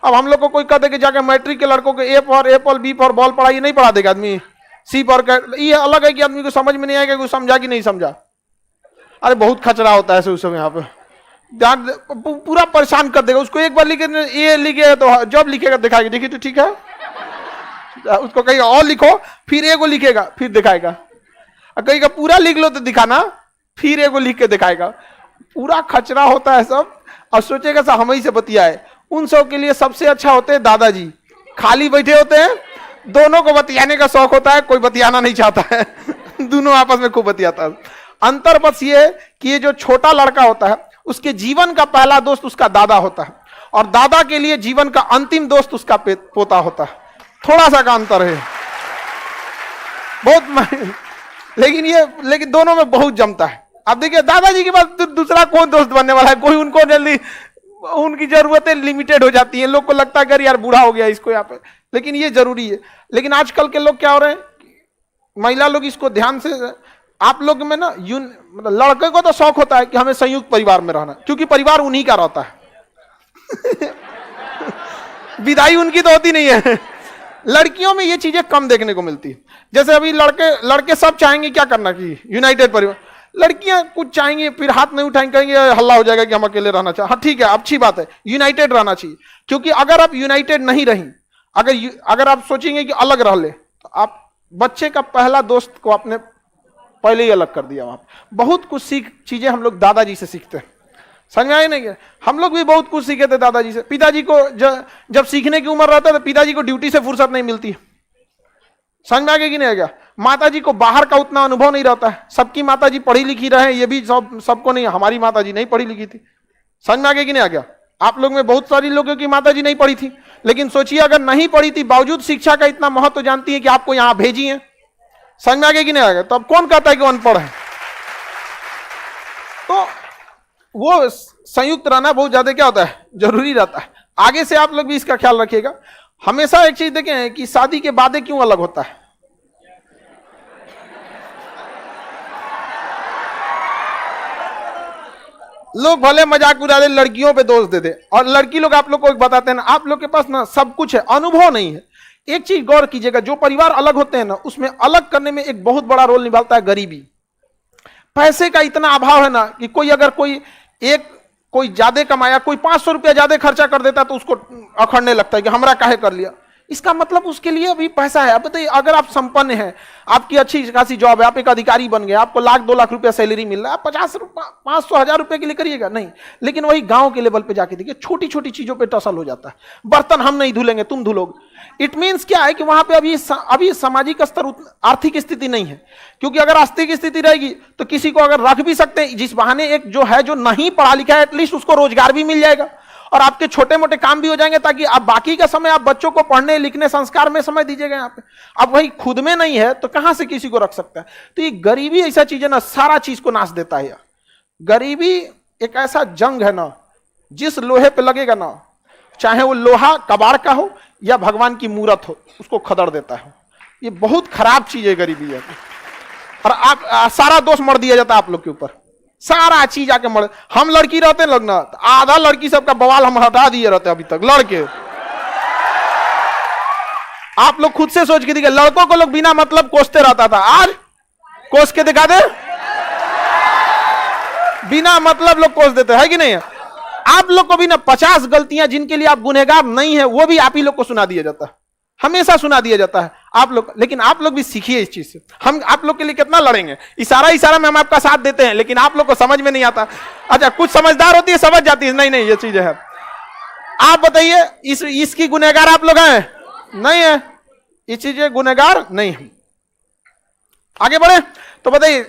अब हम लोग को कोई कहते कि जाके मैट्रिक के लड़कों को A for apple, B for ball पढ़ाई नहीं पढ़ा देगा आदमी, सी फॉर, ये अलग है कि आदमी को समझ में नहीं आएगा कि समझा कि नहीं समझा। अरे बहुत खचरा होता है उस समय, यहाँ पे पूरा परेशान कर देगा उसको। एक बार लिखे ये लिखे तो जब लिखेगा दिखाएगा, देखिए तो ठीक है, उसको कहीं और लिखो, फिर एगो लिखेगा फिर दिखाएगा, कहीं का पूरा लिख लो तो दिखाना, फिर एगो लिख के दिखाएगा। पूरा खचरा होता है सब। और सोचेगा सब हम ही से बतियाए। उन सब के लिए सबसे अच्छा होते हैं दादाजी, खाली बैठे होते हैं, दोनों को बतियाने का शौक होता है, कोई बतियाना नहीं चाहता है दोनों आपस में खूब बतियाता है। अंतर बस ये कि ये जो छोटा लड़का होता है उसके जीवन का पहला दोस्त उसका दादा होता है, और दादा के लिए जीवन का अंतिम दोस्त उसका पोता होता है। थोड़ा सा का अंतर है बहुत लेकिन दोनों में बहुत जमता है। अब देखिए दादाजी के बाद दूसरा कौन दोस्त बनने वाला है, कोई उनको जल्दी, उनकी जरूरतें लिमिटेड हो जाती हैं। लोग को लगता है कि यार बूढ़ा हो गया इसको यहाँ पे, लेकिन ये जरूरी है। लेकिन आजकल के लोग क्या हो रहे हैं, महिला लोग इसको ध्यान से, आप लोग में ना मतलब लड़के को तो शौक होता है कि हमें संयुक्त परिवार में रहना, क्योंकि परिवार उन्हीं का रहता है विदाई उनकी तो होती नहीं है। लड़कियों में ये चीजें कम देखने को मिलती है। जैसे अभी लड़के सब चाहेंगे क्या करना कि यूनाइटेड परिवार, लड़कियां कुछ चाहेंगे फिर हाथ नहीं उठाएंगे, कहेंगे हल्ला हो जाएगा कि हम अकेले रहना चाहिए। हाँ ठीक है, अच्छी बात है, यूनाइटेड रहना चाहिए। क्योंकि अगर आप यूनाइटेड नहीं रही, अगर आप सोचेंगे कि अलग रह ले, तो आप बच्चे का पहला दोस्त को आपने पहले ही अलग कर दिया। वहां बहुत कुछ चीजें हम लोग दादाजी से सीखते हैं। समझ में आए नहीं क्या? हम लोग भी बहुत कुछ सीखे थे दादाजी से। पिताजी को जब सीखने की उम्र रहता है तो पिताजी को ड्यूटी से फुर्सत नहीं मिलती। समझ में आ गया कि नहीं आ गया? माताजी को बाहर का उतना अनुभव नहीं रहता है। सबकी माताजी पढ़ी लिखी रहे, ये भी सबको नहीं, हमारी माताजी नहीं पढ़ी लिखी थी। समझ में आ गया कि नहीं आ गया? आप लोग में बहुत सारी लोगों की माताजी नहीं पढ़ी थी, लेकिन सोचिए अगर नहीं पढ़ी थी, बावजूद शिक्षा का इतना महत्व तो जानती है कि आपको यहां भेजी है। समझ में आ गया कि नहीं आ गया? तो अब कौन कहता है कि अनपढ़ है? तो वो संयुक्त रहना बहुत ज्यादा क्या होता है, जरूरी रहता है। आगे से आप लोग भी इसका ख्याल रखिएगा। हमेशा एक चीज देखें कि शादी के बाद क्यों अलग होता है। लोग भले मजाक उड़ा दे, लड़कियों पे दोष दे दे, और लड़की लोग आप लोग को बताते हैं ना, आप लोग के पास ना सब कुछ है, अनुभव नहीं है। एक चीज गौर कीजिएगा, जो परिवार अलग होते हैं ना, उसमें अलग करने में एक बहुत बड़ा रोल निभाता है गरीबी। पैसे का इतना अभाव है ना कि कोई ज्यादा कमाया, कोई 500 रुपया ज्यादा खर्चा कर देता तो उसको अखड़ने लगता है कि हमरा काहे कर लिया। इसका मतलब उसके लिए अभी पैसा है। अब बताइए, अगर आप संपन्न हैं, आपकी अच्छी खासी जॉब है, आप एक अधिकारी बन गए, आपको 1-2 लाख रुपया सैलरी मिल रहा है, आप 500-1000 रुपए के लिए करिएगा नहीं। लेकिन वही गांव के लेवल पे जाके देखिए, छोटी छोटी चीजों पे टसल हो जाता है। बर्तन हम नहीं धुलेंगे, तुम धुलोगे। इट मीन्स क्या है कि वहां पे अभी सामाजिक स्तर, आर्थिक स्थिति नहीं है। क्योंकि अगर आर्थिक स्थिति रहेगी तो किसी को अगर रख भी सकते हैं, जिस बहाने एक जो है जो नहीं पढ़ा लिखा है, एटलीस्ट उसको रोजगार भी मिल जाएगा और आपके छोटे मोटे काम भी हो जाएंगे, ताकि आप बाकी का समय आप बच्चों को पढ़ने लिखने संस्कार में समय दीजिएगा। यहाँ पे अब वही खुद में नहीं है तो कहां से किसी को रख सकता है। तो ये गरीबी ऐसा चीज है ना, सारा चीज को नाश देता है। गरीबी एक ऐसा जंग है ना, जिस लोहे पे लगेगा ना, चाहे वो लोहा कबाड़ का हो या भगवान की मूर्त हो, उसको खदड़ देता है। ये बहुत खराब चीज है गरीबी है। और आप सारा दोष मर दिया जाता है आप लोग के ऊपर, सारा चीज आके मर। हम लड़की रहते लोग ना, आधा लड़की सबका बवाल हम हटा दिए रहते अभी तक लड़के। आप लोग खुद से सोच के देखिए, लड़कों को लोग बिना मतलब कोसते रहता था, आज कोस के दिखा दे, बिना मतलब लोग कोस देते है कि नहीं है? आप लोग को भी ना 50 गलतियां जिनके लिए आप गुनहगार नहीं है, वो भी आप ही लोग को सुना दिया जाता है, हमेशा सुना दिया जाता है आप लोग। लेकिन आप लोग भी सीखिए इस चीज से। हम आप लोग के लिए कितना लड़ेंगे, इशारा में हम आपका साथ देते हैं, लेकिन आप लोग को समझ में नहीं आता। अच्छा, कुछ समझदार होती है, समझ जाती है, नहीं ये चीजें है। आप बताइए, इसकी गुनहगार आप लोग हैं? नहीं है, इस चीजें गुनहगार नहीं है। आगे बढ़े तो बताइए,